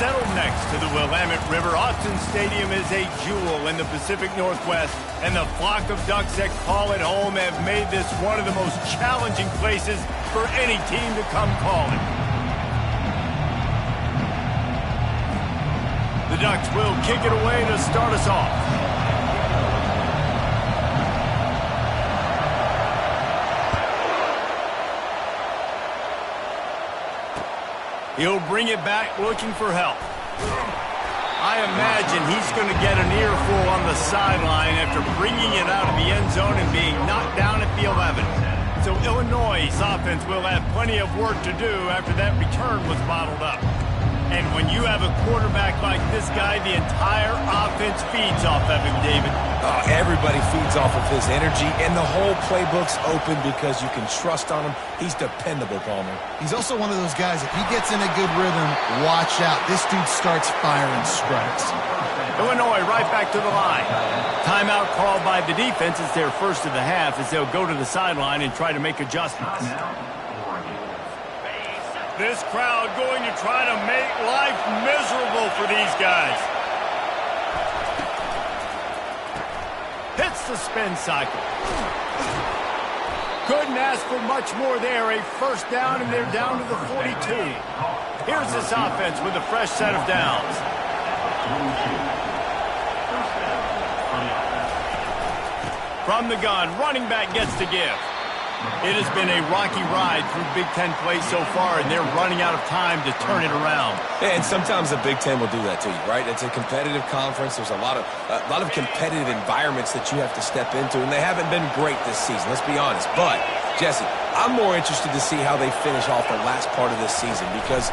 Settled next to the Willamette River, Autzen Stadium is a jewel in the Pacific Northwest, and the flock of Ducks that call it home have made this one of the most challenging places for any team to come calling. The Ducks will kick it away to start us off. He'll bring it back looking for help. I imagine he's going to get an earful on the sideline after bringing it out of the end zone and being knocked down at the 11. So Illinois' offense will have plenty of work to do after that return was bottled up. And when you have a quarterback like this guy, the entire offense feeds off of him, David. Everybody feeds off of his energy, and the whole playbook's open because you can trust on him. He's dependable, Palmer. He's also one of those guys, if he gets in a good rhythm, watch out. This dude starts firing strikes. Illinois right back to the line. Timeout called by the defense. It's their first of the half as they'll go to the sideline and try to make adjustments. This crowd going to try to make life miserable for these guys. Hits the spin cycle. Couldn't ask for much more there. A first down, and they're down to the 42. Here's this offense with a fresh set of downs. From the gun, running back gets to give. It has been a rocky ride through Big Ten play so far, and they're running out of time to turn it around. And sometimes the Big Ten will do that to you, right? It's a competitive conference. There's a lot of competitive environments that you have to step into, and they haven't been great this season, let's be honest. But, Jesse, I'm more interested to see how they finish off the last part of this season because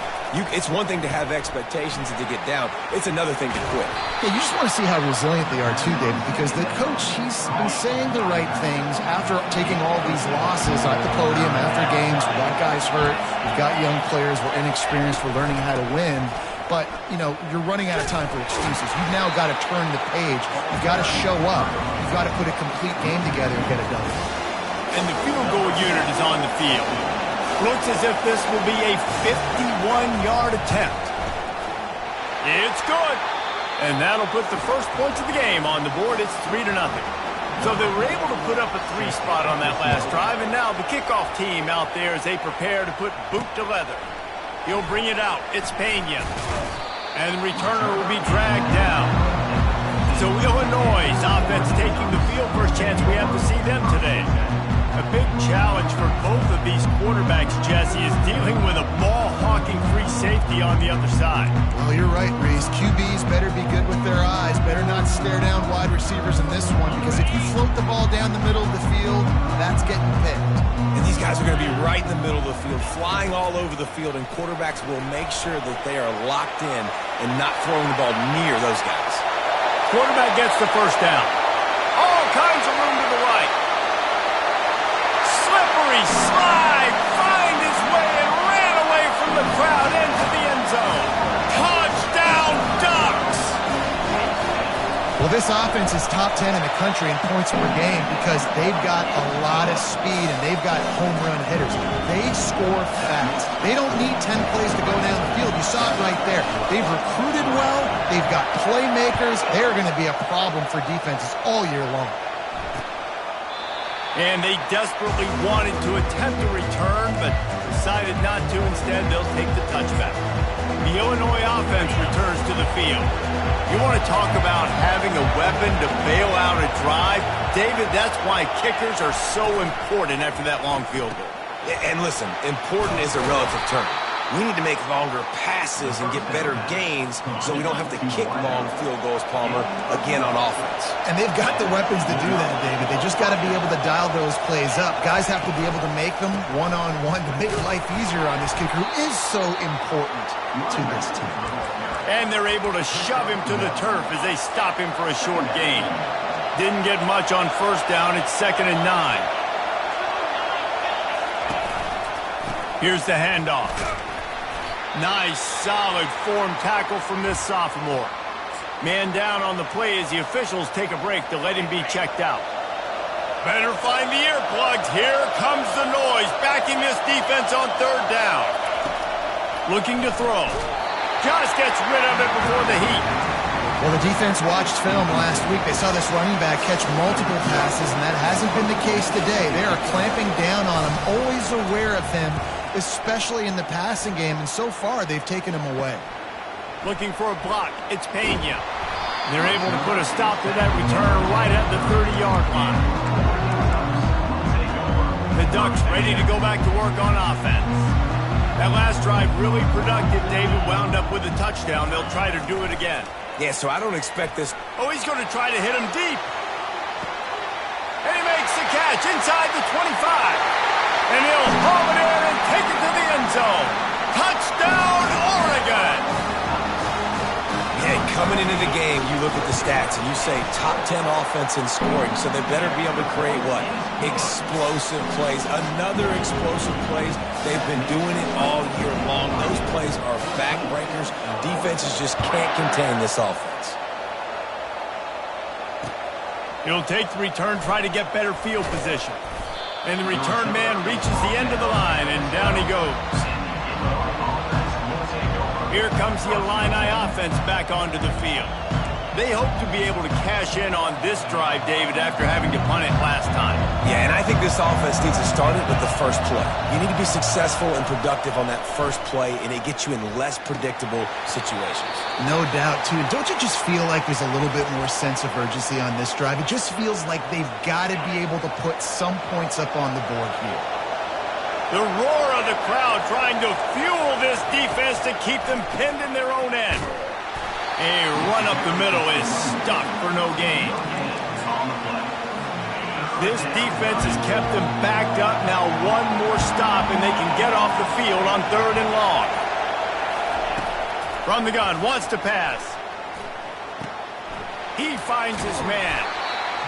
it's one thing to have expectations and to get down. It's another thing to quit. Yeah, you just want to see how resilient they are too, David, because the coach, he's been saying the right things after taking all these losses at the podium, after games. We got guys hurt. We've got young players. We're inexperienced. We're learning how to win. But, you know, you're running out of time for excuses. You've now got to turn the page. You've got to show up. You've got to put a complete game together and get it done. And the field goal unit is on the field. Looks as if this will be a 51-yard attempt. It's good. And that'll put the first points of the game on the board. It's 3-0. So they were able to put up a 3 spot on that last drive, and now the kickoff team out there as they prepare to put boot to leather. He'll bring it out. It's Pena. And the returner will be dragged down. So Illinois' offense taking the field. First chance we have to see them today. A big challenge for both of these quarterbacks, Jesse, is dealing with a ball-hawking free safety on the other side. Well, you're right, Reese. QBs better be good with their eyes. Better not stare down wide receivers in this one, because if you float the ball down the middle of the field, that's getting picked. And these guys are going to be right in the middle of the field, flying all over the field, and quarterbacks will make sure that they are locked in and not throwing the ball near those guys. Quarterback gets the first down. All kinds of room to the right. Slippery slide, find his way and ran away from the crowd into the end zone. Touchdown, Ducks! Well, this offense is top 10 in the country in points per game because they've got a lot of speed and they've got home run hitters. They score fast. They don't need 10 plays to go down the field. You saw it right there. They've recruited well. They've got playmakers. They're going to be a problem for defenses all year long. And they desperately wanted to attempt a return, but decided not to. Instead, they'll take the touchback. The Illinois offense returns to the field. You want to talk about having a weapon to bail out a drive? David, that's why kickers are so important after that long field goal. And listen, important is a relative term. We need to make longer passes and get better gains so we don't have to kick long field goals, Palmer, again on offense. And they've got the weapons to do that, David. They just got to be able to dial those plays up. Guys have to be able to make them one-on-one to make life easier on this kicker who is so important to this team. And they're able to shove him to the turf as they stop him for a short gain. Didn't get much on first down. It's 2nd and 9. Here's the handoff. Nice, solid form tackle from this sophomore. Man down on the play as the officials take a break to let him be checked out. Better find the earplugs. Here comes the noise, backing this defense on 3rd down. Looking to throw. Just gets rid of it before the heat. Well, the defense watched film last week. They saw this running back catch multiple passes, and that hasn't been the case today. They are clamping down on him, always aware of him, especially in the passing game, and so far they've taken him away. Looking for a block. It's Pena. They're able to put a stop to that return right at the 30-yard line. The Ducks ready to go back to work on offense. That last drive really productive. David wound up with a touchdown. They'll try to do it again. Yeah, so I don't expect this. Oh, he's going to try to hit him deep. And he makes the catch inside the 25. And he'll haul it in and take it to the end zone. Touchdown, Oregon! Yeah, coming into the game, you look at the stats and you say top 10 offense in scoring, so they better be able to create what? Explosive plays. Another explosive plays. They've been doing it all year long. Those plays are backbreakers. Defenses just can't contain this offense. He'll take the return, try to get better field position. And the return man reaches the end of the line, and down he goes. Here comes the Illini offense back onto the field. They hope to be able to cash in on this drive, David, after having to punt it last time. Yeah, and I think this offense needs to start it with the first play. You need to be successful and productive on that first play, and it gets you in less predictable situations. No doubt, too. Don't you just feel like there's a little bit more sense of urgency on this drive? It just feels like they've got to be able to put some points up on the board here. The roar of the crowd trying to fuel this defense to keep them pinned in their own end. A run up the middle is stuck for no gain. This defense has kept them backed up. Now one more stop and they can get off the field on 3rd and long. From the gun, wants to pass. He finds his man.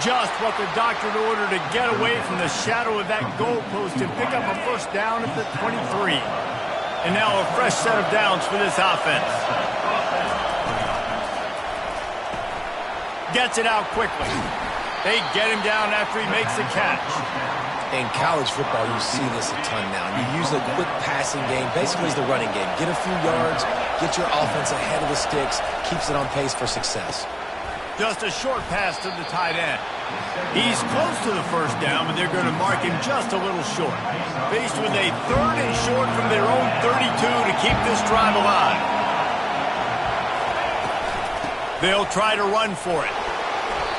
Just what the doctor ordered to get away from the shadow of that goalpost and pick up a first down at the 23. And now a fresh set of downs for this offense. Gets it out quickly. They get him down after he makes the catch. In college football, you see this a ton now. You use a quick passing game. Basically, it's the running game. Get a few yards, get your offense ahead of the sticks, keeps it on pace for success. Just a short pass to the tight end. He's close to the first down, but they're going to mark him just a little short. Faced with a 3rd and short from their own 32 to keep this drive alive. They'll try to run for it.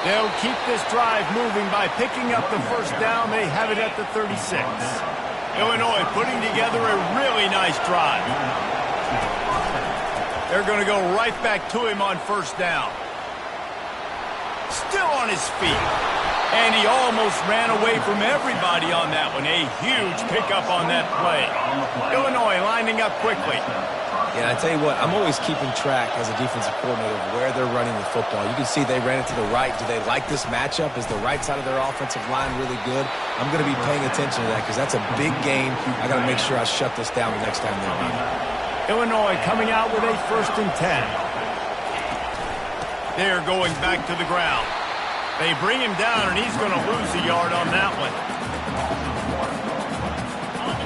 They'll keep this drive moving by picking up the first down. They have it at the 36. Illinois putting together a really nice drive. They're going to go right back to him on first down. Still on his feet. And he almost ran away from everybody on that one. A huge pickup on that play. Illinois lining up quickly. Yeah, I tell you what, I'm always keeping track as a defensive coordinator of where they're running the football. You can see they ran it to the right. Do they like this matchup? Is the right side of their offensive line really good? I'm going to be paying attention to that because that's a big game. I got to make sure I shut this down the next time they run it. Illinois coming out with a 1st and 10. They're going back to the ground. They bring him down, and he's going to lose a yard on that one.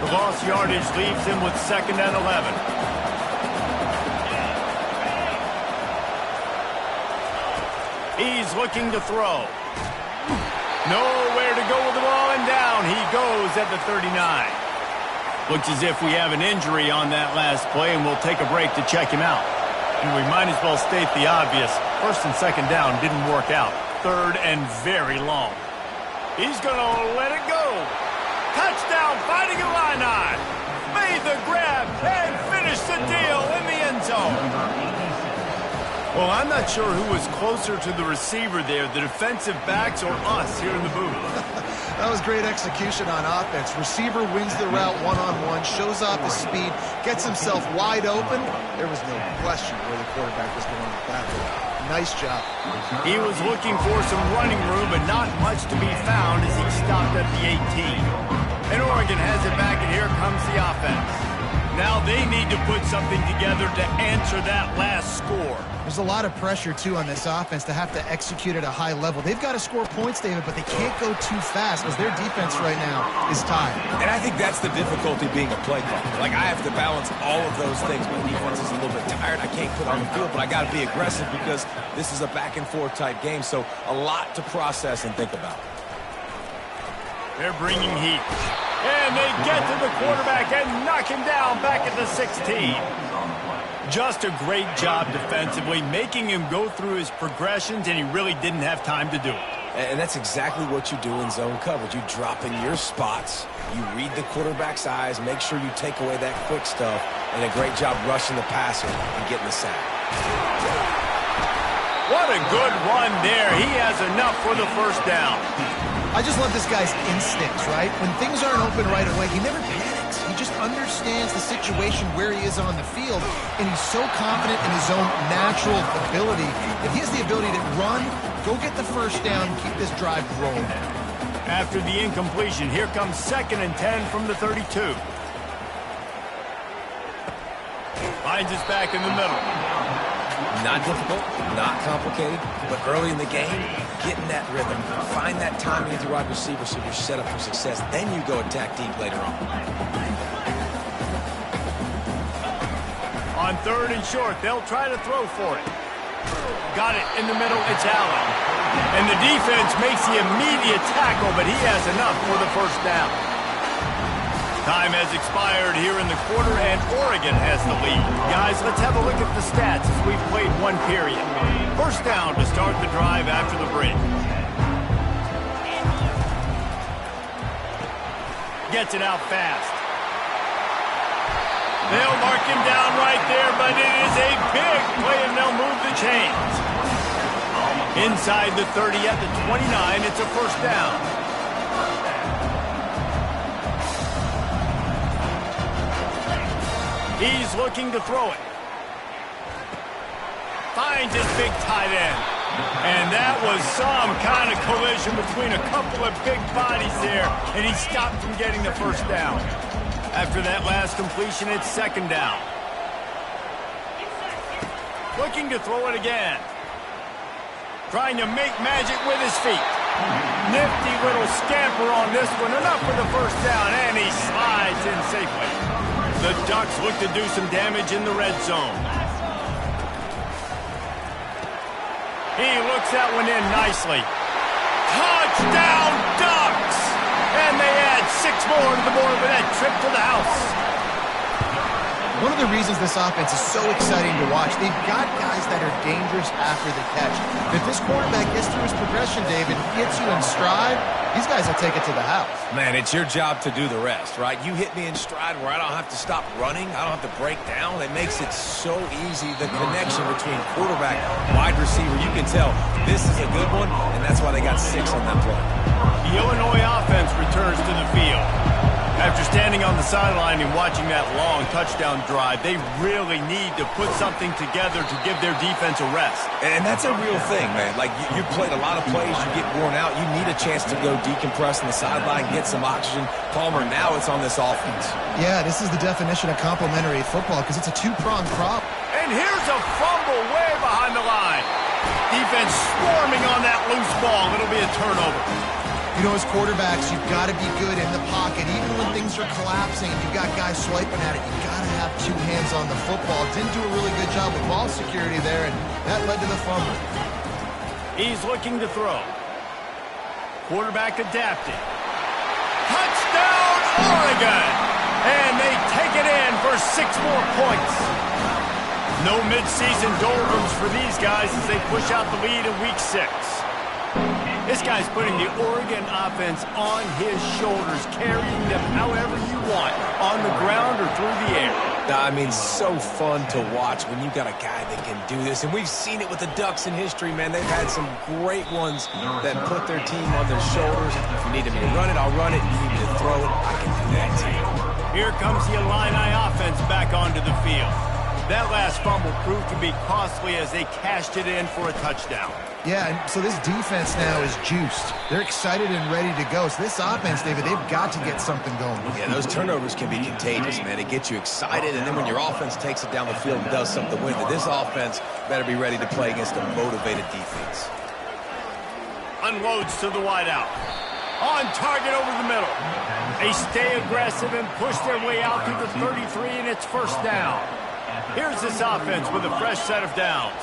The lost yardage leaves him with 2nd and 11. He's looking to throw. Nowhere to go with the ball, and down he goes at the 39. Looks as if we have an injury on that last play, and we'll take a break to check him out. And we might as well state the obvious. 1st and 2nd down didn't work out. 3rd and very long. He's going to let it go. Touchdown, Fighting Illini. Made the grab and finished the deal in the end zone. Well, I'm not sure who was closer to the receiver there, the defensive backs or us here in the booth. That was great execution on offense. Receiver wins the route one-on-one, shows off his speed, gets himself wide open. There was no question where the quarterback was going with that one. Nice job. He was looking for some running room, but not much to be found as he stopped at the 18. And Oregon has it back, and here comes the offense. Now they need to put something together to answer that last score. There's a lot of pressure, too, on this offense to have to execute at a high level. They've got to score points, David, but they can't go too fast because their defense right now is tired. And I think that's the difficulty being a play caller. Like, I have to balance all of those things. My defense is a little bit tired. I can't put on the field, but I got to be aggressive because this is a back-and-forth type game, so a lot to process and think about. They're bringing heat. And they get to the quarterback and knock him down back at the 16. Just a great job defensively, making him go through his progressions, and he really didn't have time to do it. And that's exactly what you do in zone coverage. You drop in your spots, you read the quarterback's eyes, make sure you take away that quick stuff, and a great job rushing the passer and getting the sack. What a good run there. He has enough for the first down. I just love this guy's instincts, right? When things aren't open right away, he never panics. He just understands the situation where he is on the field, and he's so confident in his own natural ability that he has the ability to run, go get the first down, and keep this drive rolling. After the incompletion, here comes 2nd and 10 from the 32. Finds us back in the middle. Not difficult, not complicated, but early in the game, getting that rhythm, find that timing with your wide receiver so you're set up for success. Then you go attack deep later on. On 3rd and short, they'll try to throw for it. Got it in the middle, it's Allen. And the defense makes the immediate tackle, but he has enough for the first down. Time has expired here in the quarter, and Oregon has the lead. Guys, let's have a look at the stats as we've played one period. First down to start the drive after the break. Gets it out fast. They'll mark him down right there, but it is a big play, and they'll move the chains. Inside the 30 at the 29, it's a first down. He's looking to throw it. Finds his big tight end. And that was some kind of collision between a couple of big bodies there, and he stopped from getting the first down. After that last completion, it's 2nd down. Looking to throw it again. Trying to make magic with his feet. Nifty little scamper on this one. Enough for the first down, and he slides in safely. The Ducks look to do some damage in the red zone. He looks that one in nicely. Touchdown, Ducks! And they add 6 more to the board with that trip to the house. One of the reasons this offense is so exciting to watch, they've got guys that are dangerous after the catch. If this quarterback gets through his progression, David, gets you in stride, these guys will take it to the house. Man, it's your job to do the rest, right? You hit me in stride where I don't have to stop running. I don't have to break down. It makes it so easy. The connection between quarterback, wide receiver, you can tell this is a good one, and that's why they got 6 on that play. The Illinois offense returns to the field. After standing on the sideline and watching that long touchdown drive, they really need to put something together to give their defense a rest. And that's a real thing, man. Like, you played a lot of plays, you get worn out, you need a chance to go decompress on the sideline, get some oxygen. Palmer, now it's on this offense. Yeah, this is the definition of complementary football because it's a two-pronged problem. And here's a fumble way behind the line. Defense swarming on that loose ball. It'll be a turnover. You know, as quarterbacks, you've got to be good in the pocket. Even when things are collapsing and you've got guys swiping at it, you've got to have 2 hands on the football. Didn't do a really good job with ball security there, and that led to the fumble. He's looking to throw. Quarterback adapting. Touchdown, Oregon! And they take it in for 6 more points. No midseason doldrums for these guys as they push out the lead in Week 6. This guy's putting the Oregon offense on his shoulders, carrying them however you want, on the ground or through the air. I mean, so fun to watch when you've got a guy that can do this. And we've seen it with the Ducks in history, man. They've had some great ones that put their team on their shoulders. If you need me to run it, I'll run it. You need me to throw it, I can do that too. Here comes the Illini offense back onto the field. That last fumble proved to be costly as they cashed it in for a touchdown. Yeah, and so this defense now is juiced. They're excited and ready to go. So this offense, David, they've got to get something going. Yeah, those turnovers can be contagious, man. It gets you excited, and then when your offense takes it down the field and does something with it, this offense better be ready to play against a motivated defense. Unloads to the wideout. On target over the middle. They stay aggressive and push their way out to the 33, and it's first down. Here's this offense with a fresh set of downs.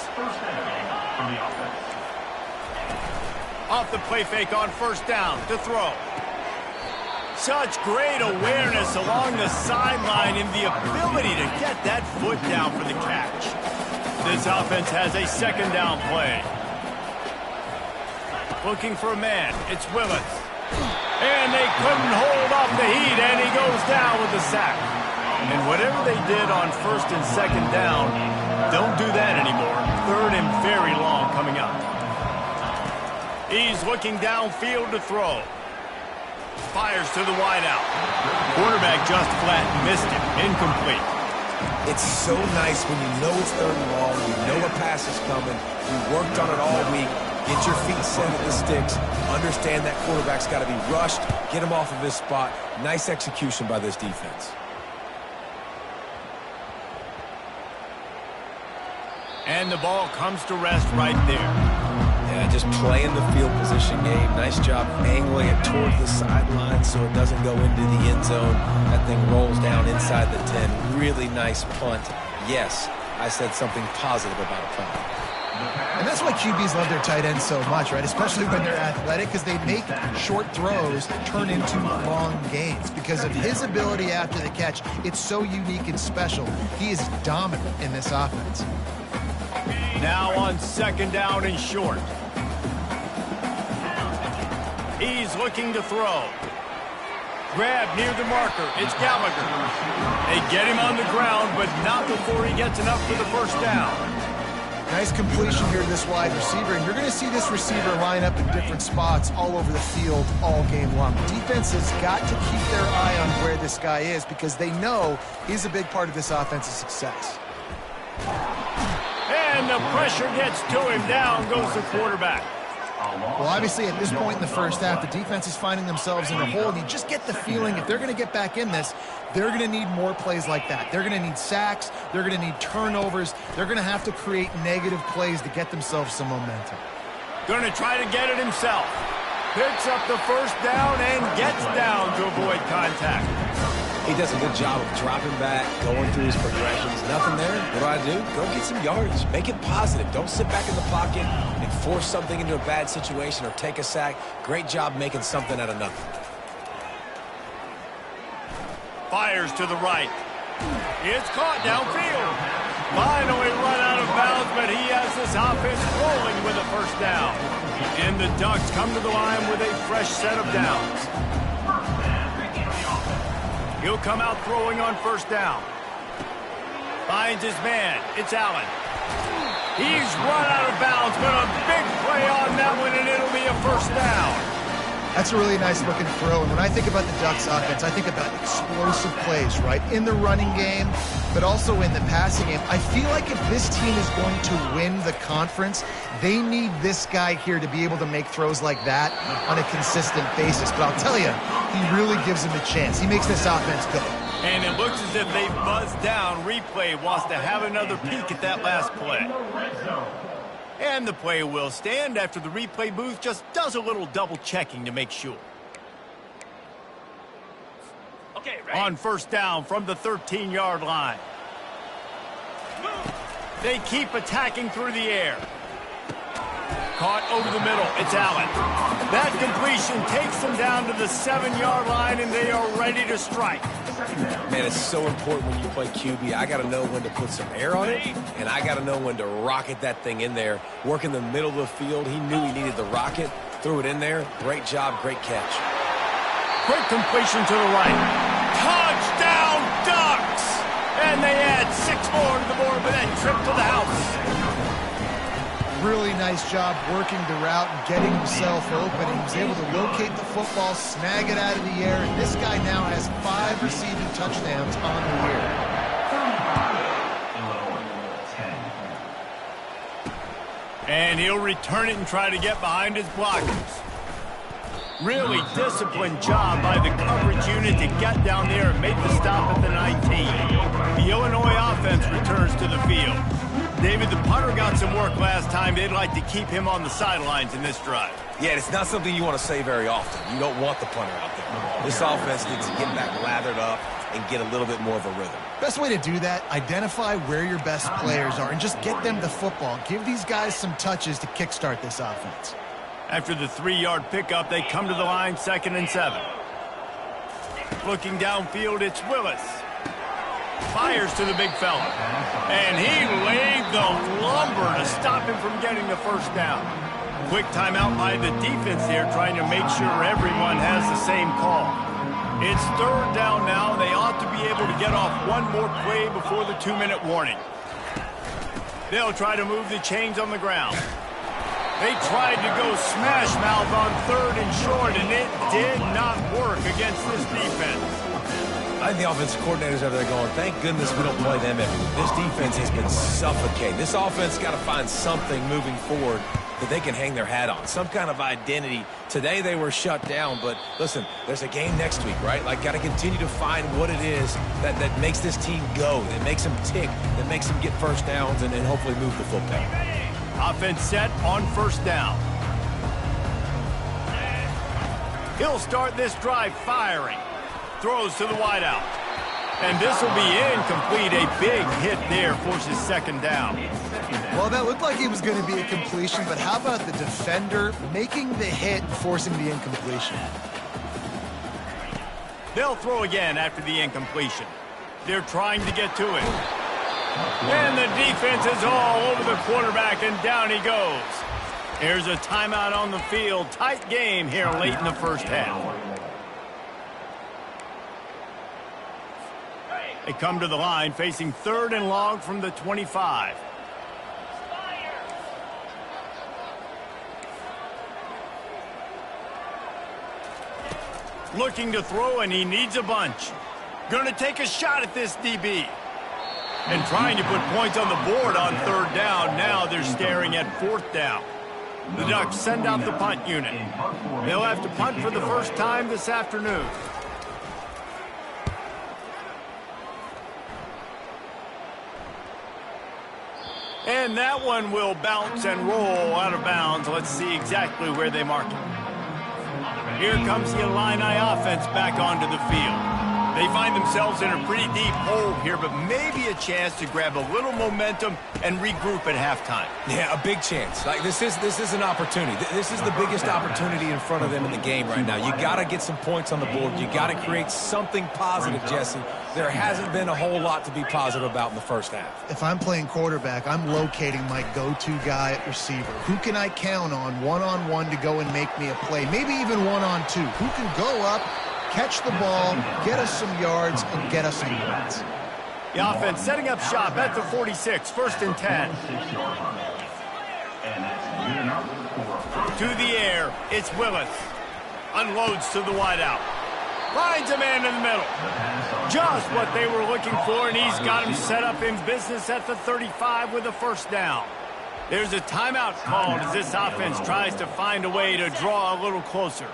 Off the play fake on first down to throw. Such great awareness along the sideline and the ability to get that foot down for the catch. This offense has a second down play. Looking for a man. It's Willis. And they couldn't hold off the heat, and he goes down with the sack. And whatever they did on first and second down, don't do that anymore. Third and very long coming up. He's looking downfield to throw. Fires to the wideout. Quarterback just flat missed it. Incomplete. It's so nice when you know it's third and long, you know a pass is coming, you worked on it all week, get your feet set at the sticks, understand that quarterback's got to be rushed, get him off of his spot. Nice execution by this defense. And the ball comes to rest right there. Yeah, just playing the field position game. Nice job angling it toward the sideline so it doesn't go into the end zone. That thing rolls down inside the 10. Really nice punt. Yes, I said something positive about a punt. And that's why QBs love their tight ends so much, right? Especially when they're athletic, because they make short throws turn into long gains. Because of his ability after the catch, it's so unique and special. He is dominant in this offense. Now on second down and short. He's looking to throw. Grab near the marker. It's Gallagher. They get him on the ground, but not before he gets enough for the first down. Nice completion here to this wide receiver, and you're going to see this receiver line up in different spots all over the field all game long. The defense has got to keep their eye on where this guy is because they know he's a big part of this offense's success. And the pressure gets to him. Down goes the quarterback. Well, obviously, at this point in the first half, the defense is finding themselves in a hole, and you just get the feeling if they're going to get back in this, they're going to need more plays like that. They're going to need sacks. They're going to need turnovers. They're going to have to create negative plays to get themselves some momentum. Going to try to get it himself. Picks up the first down and gets down to avoid contact. He does a good job of dropping back, going through his progressions. Nothing there. What do? Go get some yards. Make it positive. Don't sit back in the pocket and force something into a bad situation or take a sack. Great job making something out of nothing. Fires to the right. It's caught downfield. Finally run out of bounds, but he has this offense rolling with a first down. And the Ducks come to the line with a fresh set of downs. He'll come out throwing on first down. Finds his man. It's Allen. He's run out of bounds, but a big play on that one, and it'll be a first down. That's a really nice looking throw. And when I think about the Ducks offense, I think about explosive plays, right? In the running game, but also in the passing game. I feel like if this team is going to win the conference, they need this guy here to be able to make throws like that on a consistent basis. But I'll tell you, he really gives him a chance. He makes this offense go. And it looks as if they buzzed down. Replay wants to have another peek at that last play. And the play will stand after the replay booth just does a little double checking to make sure. Okay, ready? On first down from the 13-yard line. They keep attacking through the air. Caught over the middle. It's Allen. That completion takes them down to the 7-yard line, and they are ready to strike. Man, it's so important when you play QB. I got to know when to put some air on it, and I got to know when to rocket that thing in there. Work in the middle of the field. He knew he needed the rocket. Threw it in there. Great job. Great catch. Quick completion to the right. Touchdown, Ducks! And they add 6 more to the board with that trip to the house. Really nice job working the route and getting himself open. He was able to locate the football, snag it out of the air, and this guy now has 5 receiving touchdowns on the year. And he'll return it and try to get behind his blockers. Really disciplined job by the coverage unit to get down there and make the stop at the 19. The Illinois offense returns to the field. David, the punter got some work last time. They'd like to keep him on the sidelines in this drive. Yeah, it's not something you want to say very often. You don't want the punter out there. This offense needs to get back lathered up and get a little bit more of a rhythm. Best way to do that, identify where your best players are and just get them the football. Give these guys some touches to kickstart this offense. After the 3-yard pickup, they come to the line, 2nd and 7. Looking downfield, it's Willis. Fires to the big fella. And he laid the lumber to stop him from getting the first down. Quick timeout by the defense here, trying to make sure everyone has the same call. It's 3rd down now. They ought to be able to get off one more play before the 2-minute warning. They'll try to move the chains on the ground. They tried to go smash mouth on 3rd and short, and it did not work against this defense. I think the offensive coordinators over there going, thank goodness we don't play them every week. This defense has been suffocating. This offense got to find something moving forward that they can hang their hat on, some kind of identity. Today they were shut down, but listen, there's a game next week, right? Like, got to continue to find what it is that makes this team go, that makes them tick, that makes them get first downs and hopefully move the football. Offense set on 1st down. He'll start this drive firing. Throws to the wideout. And this will be incomplete. A big hit there forces 2nd down. Well, that looked like it was going to be a completion, but how about the defender making the hit and forcing the incompletion? They'll throw again after the incompletion. They're trying to get to it. And the defense is all over the quarterback, and down he goes. Here's a timeout on the field. Tight game here late in the 1st half. They come to the line facing 3rd and long from the 25. Looking to throw, and he needs a bunch. Going to take a shot at this DB. And trying to put points on the board on 3rd down. Now they're staring at 4th down. The Ducks send out the punt unit. They'll have to punt for the first time this afternoon. And that one will bounce and roll out of bounds. Let's see exactly where they mark it. Here comes the Illini offense back onto the field. They find themselves in a pretty deep hole here, but maybe a chance to grab a little momentum and regroup at halftime. Yeah, a big chance. Like, this is an opportunity. This is the biggest opportunity in front of them in the game right now. You got to get some points on the board. You got to create something positive, Jesse. There hasn't been a whole lot to be positive about in the 1st half. If I'm playing quarterback, I'm locating my go-to guy at receiver. Who can I count on one-on-one to go and make me a play? Maybe even one-on-two. Who can go up, catch the ball, get us some yards, and get us some points? The offense setting up shop at the 46, 1st and 10. To the air, it's Willis. Unloads to the wideout. Finds a man in the middle. Just what they were looking for, and he's got him set up in business at the 35 with a 1st down. There's a timeout called as this offense tries to find a way to draw a little closer.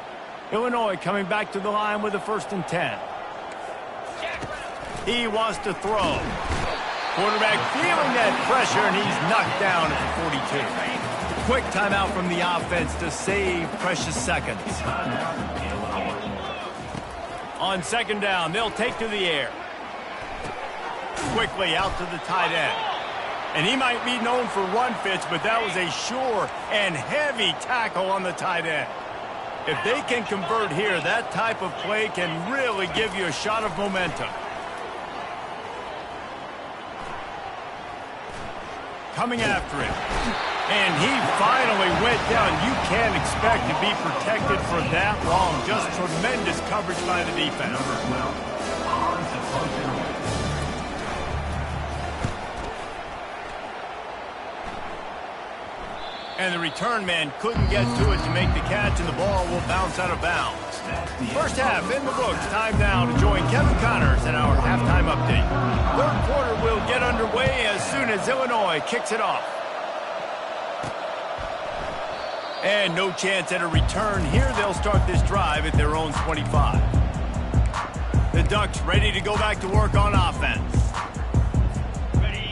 Illinois coming back to the line with a 1st and 10. He wants to throw. Quarterback feeling that pressure, and he's knocked down at the 42. Quick timeout from the offense to save precious seconds. On 2nd down, they'll take to the air. Quickly out to the tight end. And he might be known for run fits, but that was a sure and heavy tackle on the tight end. If they can convert here, that type of play can really give you a shot of momentum. Coming after it. And he finally went down. You can't expect to be protected for that long. Just tremendous coverage by the defense. And the return man couldn't get to it to make the catch, and the ball will bounce out of bounds. 1st half in the books. Time now to join Kevin Connors in our halftime update. 3rd quarter will get underway as soon as Illinois kicks it off. And no chance at a return here. They'll start this drive at their own 25. The Ducks ready to go back to work on offense.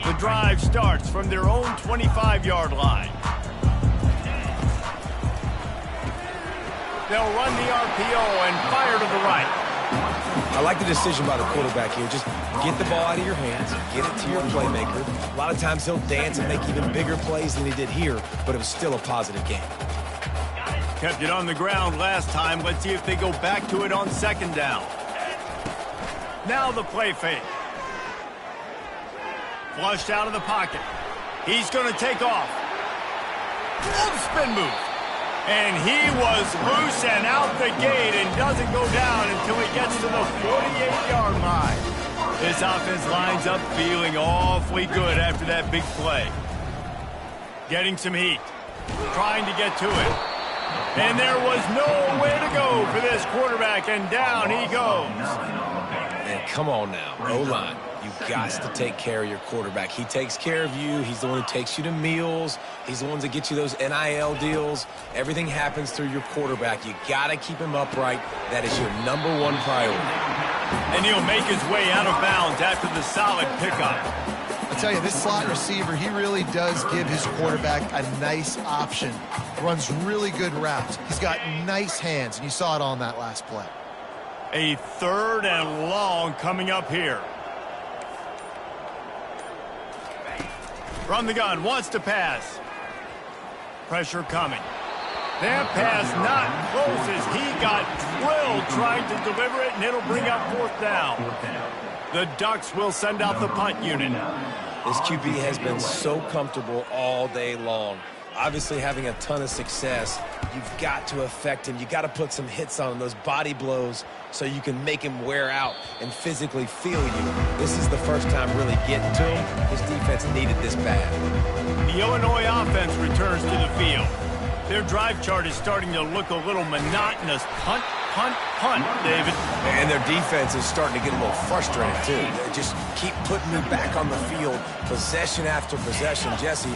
The drive starts from their own 25-yard line. They'll run the RPO and fire to the right. I like the decision by the quarterback here. Just get the ball out of your hands, get it to your playmaker. A lot of times he'll dance and make even bigger plays than he did here, but it was still a positive game. Kept it on the ground last time. Let's see if they go back to it on second down. Now the play fake. Flushed out of the pocket. He's going to take off. Spin move. And he was loose and out the gate and doesn't go down until he gets to the 48-yard line. This offense lines up feeling awfully good after that big play. Getting some heat. Trying to get to it. And there was nowhere to go for this quarterback, and down he goes. And come on now, O-line. You've got to take care of your quarterback. He takes care of you. He's the one who takes you to meals. He's the one that gets you those NIL deals. Everything happens through your quarterback. You got to keep him upright. That is your #1 priority. And he'll make his way out of bounds after the solid pickup. I tell you, this slot receiver, he really does give his quarterback a nice option. Runs really good routes. He's got nice hands, and you saw it on that last play. A 3rd and long coming up here. From the gun, wants to pass. Pressure coming. That pass not close as he got drilled trying to deliver it, and it'll bring up 4th down. The Ducks will send out the punt unit. This QB has been so comfortable all day long. Obviously having a ton of success. You've got to affect him. You've got to put some hits on him, those body blows, so you can make him wear out and physically feel you. This is the first time really getting to him. His defense needed this bad. The Illinois offense returns to the field. Their drive chart is starting to look a little monotonous. Punt, punt, punt, David. And their defense is starting to get a little frustrated, too. They just keep putting me back on the field, possession after possession. Jesse,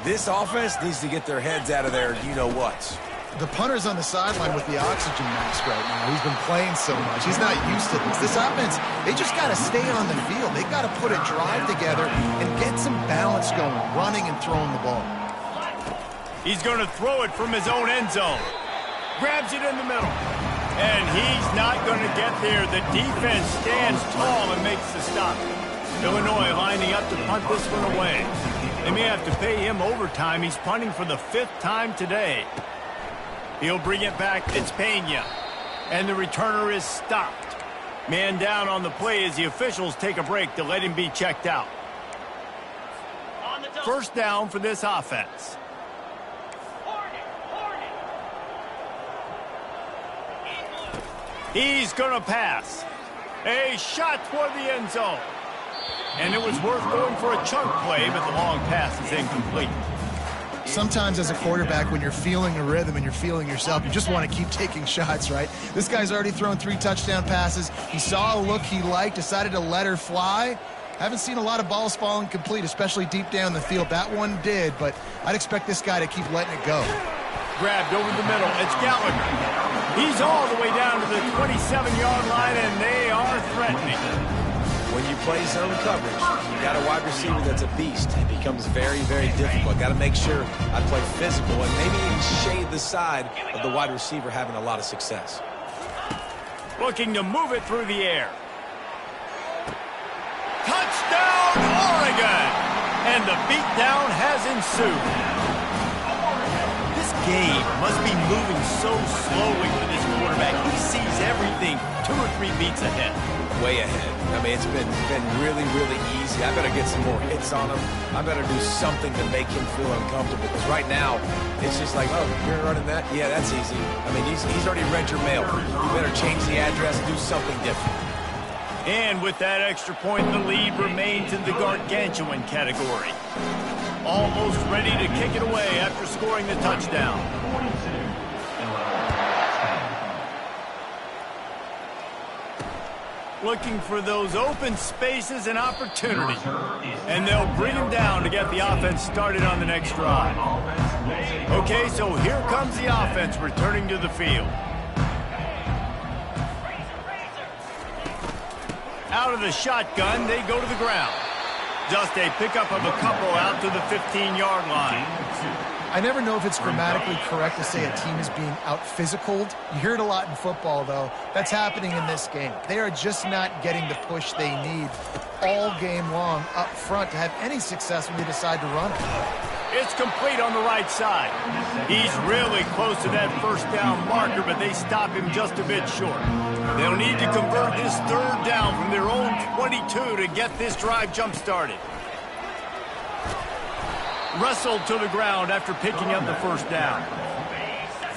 this offense needs to get their heads out of there, you-know-whats. The punter's on the sideline with the oxygen mask right now. He's been playing so much. He's not used to this. This offense, they just got to stay on the field. They've got to put a drive together and get some balance going, running and throwing the ball. He's going to throw it from his own end zone. Grabs it in the middle. And he's not going to get there. The defense stands tall and makes the stop. Illinois lining up to punt this one away. They may have to pay him overtime. He's punting for the 5th time today. He'll bring it back. It's Pena. And the returner is stopped. Man down on the play as the officials take a break to let him be checked out. 1st down for this offense. He's going to pass. A shot toward the end zone. And it was worth going for a chunk play, but the long pass is incomplete. Sometimes as a quarterback, when you're feeling a rhythm and you're feeling yourself, you just want to keep taking shots, right? This guy's already thrown 3 touchdown passes. He saw a look he liked, decided to let her fly. Haven't seen a lot of balls falling complete, especially deep down the field. That one did, but I'd expect this guy to keep letting it go. Grabbed over the middle. It's Gallagher. He's all the way down to the 27-yard line, and they are threatening. When you play zone coverage, you got a wide receiver that's a beast. It becomes very, very difficult. Got to make sure I play physical and maybe even shade the side of the wide receiver having a lot of success. Looking to move it through the air. Touchdown, Oregon! And the beatdown has ensued. This game must be moving so slowly for this quarterback. He sees everything 2 or 3 beats ahead. Way ahead. I mean, it's been really, really easy. I better get some more hits on him. I better do something to make him feel uncomfortable. Because right now, it's just like, oh, you're running that? Yeah, that's easy. I mean, he's already read your mail. You better change the address and do something different. And with that extra point, the lead remains in the gargantuan category. Almost ready to kick it away after scoring the touchdown. looking for those open spaces and opportunity. And they'll bring him down to get the offense started on the next drive. Okay, so here comes the offense returning to the field. Out of the shotgun, they go to the ground. Just a pickup of a couple out to the 15-yard line. I never know if it's grammatically correct to say a team is being out-physicaled. You hear it a lot in football, though. That's happening in this game. They are just not getting the push they need all game long up front to have any success when they decide to run it. It's complete on the right side. He's really close to that first down marker, but they stop him just a bit short. They'll need to convert this third down from their own 22 to get this drive jump-started. Wrestled to the ground after picking up the first down.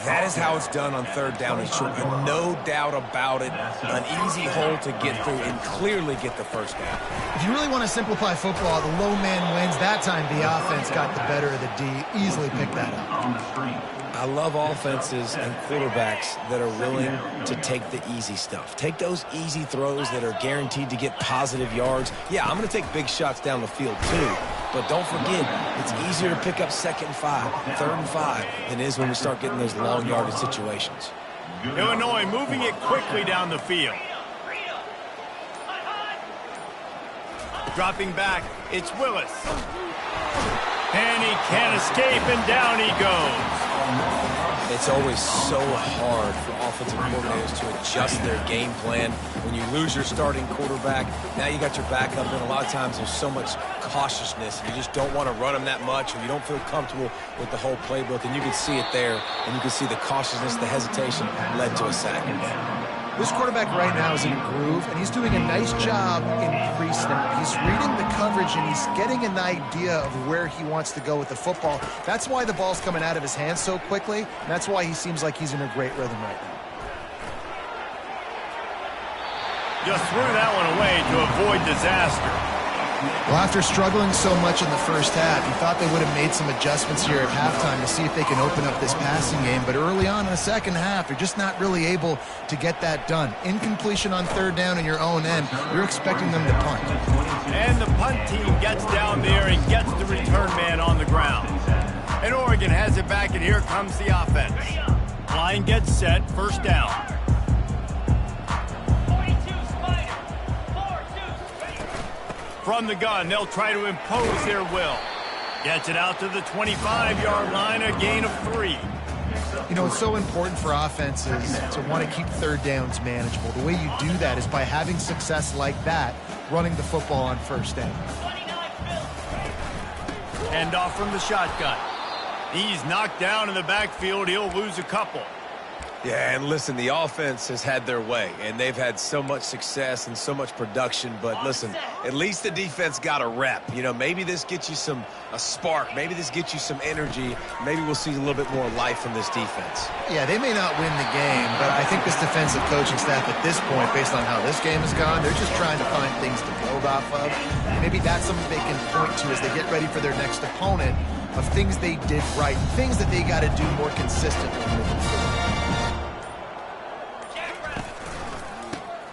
That is how it's done on third down and short. No doubt about it. An easy hole to get through and clearly get the first down. If you really want to simplify football, the low man wins. That time the offense got the better of the D. Easily picked that up. I love offenses and quarterbacks that are willing to take the easy stuff. Take those easy throws that are guaranteed to get positive yards. Yeah, I'm going to take big shots down the field too. But don't forget, it's easier to pick up 2nd and 5, 3rd and 5 than it is when we start getting those long yardage situations. Illinois moving it quickly down the field. Dropping back, it's Willis. And he can't escape, and down he goes. It's always so hard for offensive coordinators to adjust their game plan. When you lose your starting quarterback, now you got your backup, and a lot of times there's so much cautiousness, and you just don't want to run them that much, or you don't feel comfortable with the whole playbook, and you can see it there, and you can see the cautiousness, the hesitation led to a sack. This quarterback right now is in a groove, and he's doing a nice job in pre-snap. He's reading the coverage, and he's getting an idea of where he wants to go with the football. That's why the ball's coming out of his hands so quickly, and that's why he seems like he's in a great rhythm right now. Just threw that one away to avoid disaster. Well, after struggling so much in the first half, you thought they would have made some adjustments here at halftime to see if they can open up this passing game. But early on in the second half, they're just not really able to get that done. Incompletion on third down in your own end, you're expecting them to punt. And the punt team gets down there and gets the return man on the ground. And Oregon has it back, and here comes the offense. Line gets set, first down. From the gun, they'll try to impose their will. Gets it out to the 25-yard line, a gain of 3. You know, it's so important for offenses to want to keep third downs manageable. The way you do that is by having success like that, running the football on first down. Hand off from the shotgun. He's knocked down in the backfield. He'll lose a couple. Yeah, and listen, the offense has had their way, and they've had so much success and so much production. But listen, at least the defense got a rep. You know, maybe this gets you a spark. Maybe this gets you some energy. Maybe we'll see a little bit more life from this defense. Yeah, they may not win the game, but I think this defensive coaching staff at this point, based on how this game has gone, they're just trying to find things to build off of. Maybe that's something they can point to as they get ready for their next opponent, of things they did right, things that they got to do more consistently moving forward.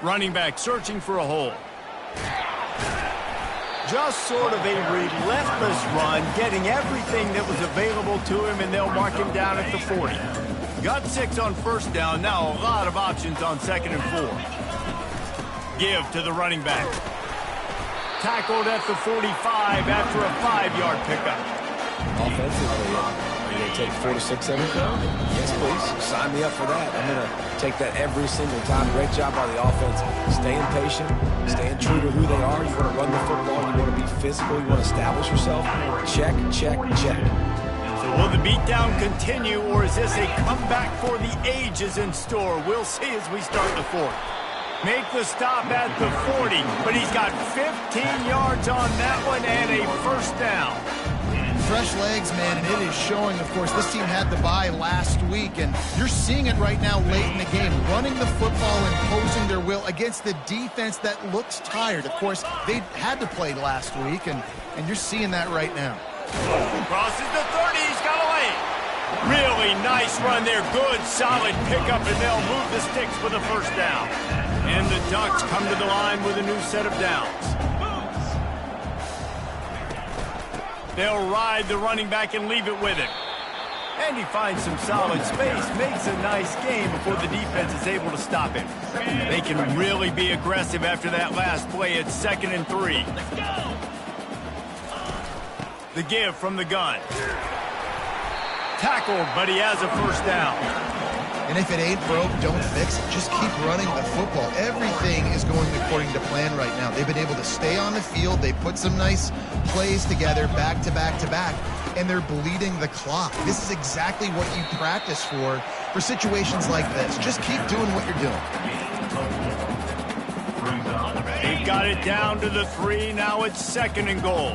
Running back searching for a hole. Just sort of a relentless run, getting everything that was available to him, and they'll mark him down at the 40. Got 6 on first down, now a lot of options on 2nd and 4. Give to the running back. Tackled at the 45 after a 5-yard pickup. Offensively, are you going to take 4 to 6 every time? Yes, please. Sign me up for that. I'm going to take that every single time. Great job by the offense. Staying patient, staying true to who they are. You want to run the football. You want to be physical. You want to establish yourself. Check, check, check. So will the beatdown continue, or is this a comeback for the ages in store? We'll see as we start the 4th. Make the stop at the 40, but he's got 15 yards on that one and a first down. Fresh legs, man, and it is showing. Of course, this team had the bye last week, and you're seeing it right now late in the game. Running the football, imposing their will against the defense that looks tired. Of course, they had to play last week, and you're seeing that right now. Crosses the 30, he's got a lane. Really nice run there, good, solid pickup, and they'll move the sticks for the first down. And the Ducks come to the line with a new set of downs. They'll ride the running back and leave it with him. And he finds some solid space, makes a nice game before the defense is able to stop him. They can really be aggressive after that last play. It's 2nd and 3. The give from the gun. Tackled, but he has a first down. And if it ain't broke, don't fix it. Just keep running the football. Everything is going according to plan right now. They've been able to stay on the field. They put some nice plays together back to back to back, and they're bleeding the clock. This is exactly what you practice for situations like this. Just keep doing what you're doing. They've got it down to the 3. Now it's 2nd and goal.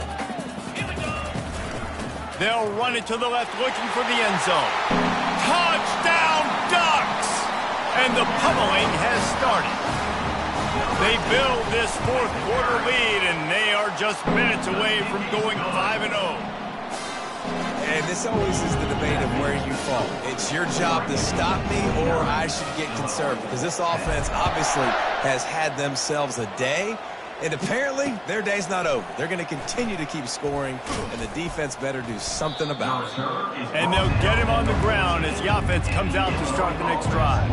They'll run it to the left, looking for the end zone. Touchdown, Ducks! And the pummeling has started. They build this 4th quarter lead, and they are just minutes away from going 5-0. And this always is the debate of where you fall. It's your job to stop me, or I should get conservative. Because this offense obviously has had themselves a day. And apparently, their day's not over. They're going to continue to keep scoring, and the defense better do something about it. And they'll get him on the ground as the offense comes out to start the next drive.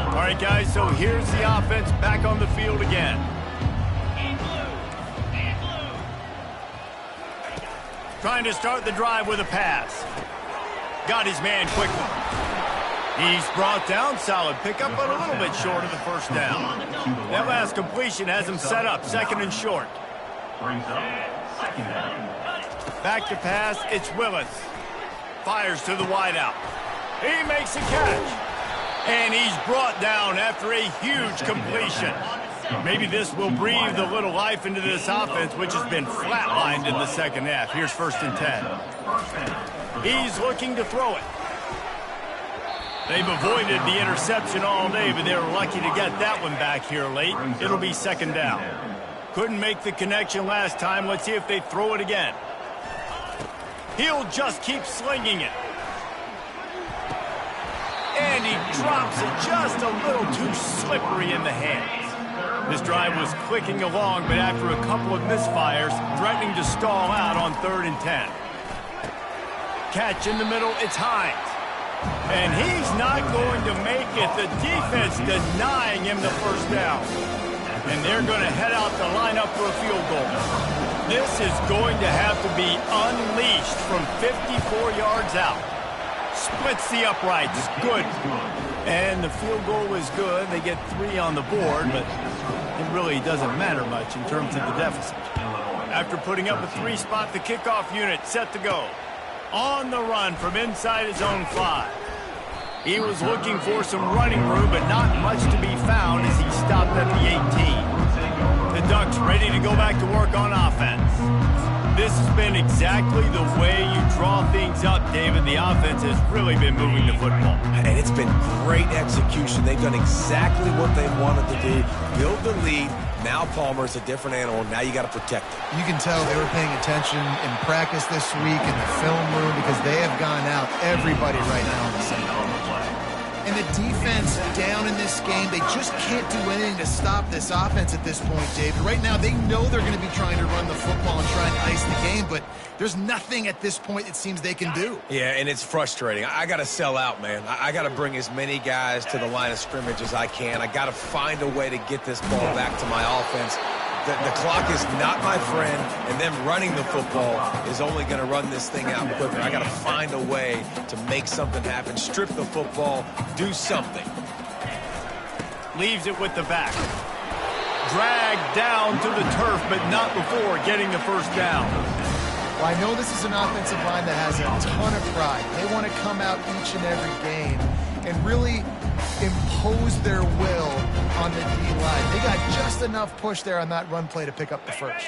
All right, guys, so here's the offense back on the field again. Trying to start the drive with a pass. Got his man quickly. He's brought down, solid pickup, but a little bit short of the first down. That last completion has him set up, 2nd and short. Back to pass, it's Willis. Fires to the wideout. He makes a catch. And he's brought down after a huge completion. Maybe this will breathe a little life into this offense, which has been flatlined in the second half. Here's 1st and 10. He's looking to throw it. They've avoided the interception all day, but they were lucky to get that one back here late. It'll be 2nd down. Couldn't make the connection last time. Let's see if they throw it again. He'll just keep slinging it. And he drops it just a little too slippery in the hands. This drive was clicking along, but after a couple of misfires, threatening to stall out on 3rd and 10. Catch in the middle, it's Hines. And he's not going to make it. The defense denying him the first down. And they're going to head out the lineup for a field goal. This is going to have to be unleashed from 54 yards out. Splits the uprights. Good. And the field goal is good. They get 3 on the board, but it really doesn't matter much in terms of the deficit. After putting up a 3 spot, the kickoff unit set to go. On the run from inside his own 5. He was looking for some running room, but not much to be found as he stopped at the 18. The Ducks ready to go back to work on offense. This has been exactly the way you draw things up, David. The offense has really been moving the football. And it's been great execution. They've done exactly what they wanted to do. Build the lead. Now Palmer's a different animal. Now you got to protect him. You can tell they were paying attention in practice this week in the film room because they have gone out everybody right now on the same page. And the defense down in this game, they just can't do anything to stop this offense at this point, David. Right now, they know they're going to be trying to run the football and try and ice the game, but there's nothing at this point it seems they can do. Yeah, and it's frustrating. I got to sell out, man. I got to bring as many guys to the line of scrimmage as I can. I got to find a way to get this ball back to my offense. The clock is not my friend, and them running the football is only going to run this thing out quicker. I got to find a way to make something happen, strip the football, do something. Leaves it with the back. Dragged down to the turf, but not before getting the first down. Well, I know this is an offensive line that has a ton of pride. They want to come out each and every game and really impose their will on the D-line. They got just enough push there on that run play to pick up the first.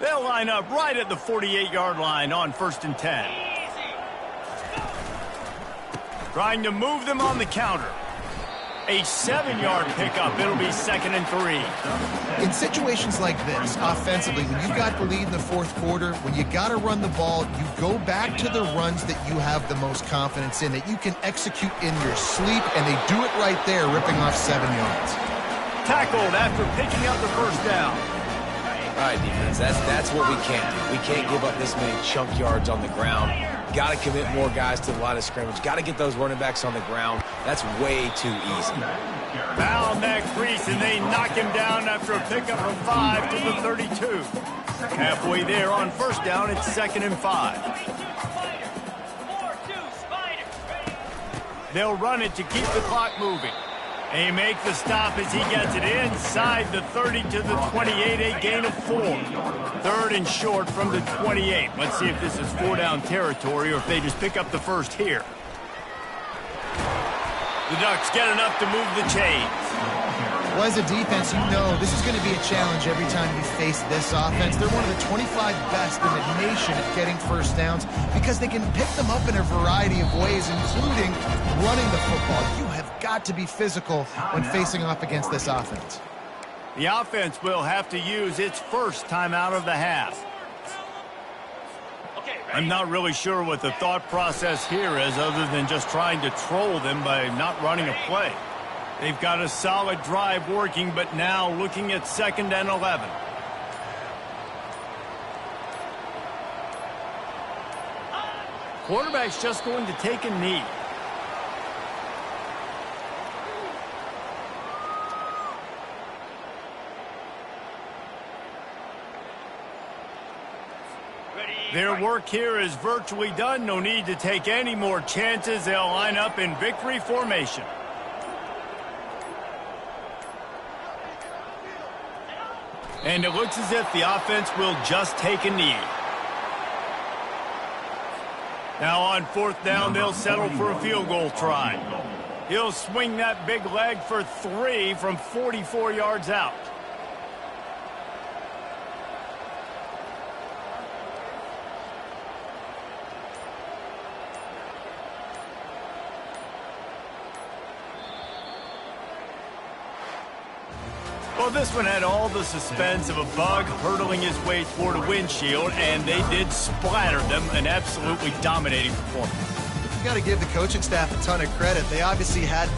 They'll line up right at the 48-yard line on 1st and 10. Trying to move them on the counter. A 7-yard pickup. It'll be 2nd and 3. In situations like this, offensively, when you've got the lead in the 4th quarter, when you got to run the ball, you go back to the runs that you have the most confidence in, that you can execute in your sleep, and they do it right there, ripping off 7 yards. tackled after picking up the first down. All right, defense, that's what we can't do. We can't give up this many chunk yards on the ground. Got to commit more guys to the line of scrimmage. Got to get those running backs on the ground. That's way too easy. Found that crease, and they knock him down after a pickup of 5 to the 32. Halfway there on first down, it's 2nd and 5. They'll run it to keep the clock moving. They make the stop as he gets it inside the 30 to the 28, a gain of 4. 3rd and short from the 28. Let's see if this is 4-down territory or if they just pick up the first here. The Ducks get enough to move the chains. Well, as a defense, you know this is going to be a challenge every time you face this offense. They're one of the 25 best in the nation at getting first downs because they can pick them up in a variety of ways, including running the football. You have got to be physical when facing off against this offense. The offense will have to use its first time out of the half. I'm not really sure what the thought process here is other than just trying to troll them by not running a play. They've got a solid drive working, but now looking at 2nd and 11. Quarterback's just going to take a knee. Their work here is virtually done. No need to take any more chances. They'll line up in victory formation. And it looks as if the offense will just take a knee. Now on 4th down, they'll settle for a field goal try. He'll swing that big leg for 3 from 44 yards out. Well, this one had all the suspense of a bug hurtling his way toward a windshield, and they did splatter them, an absolutely dominating performance. You got to give the coaching staff a ton of credit. They obviously had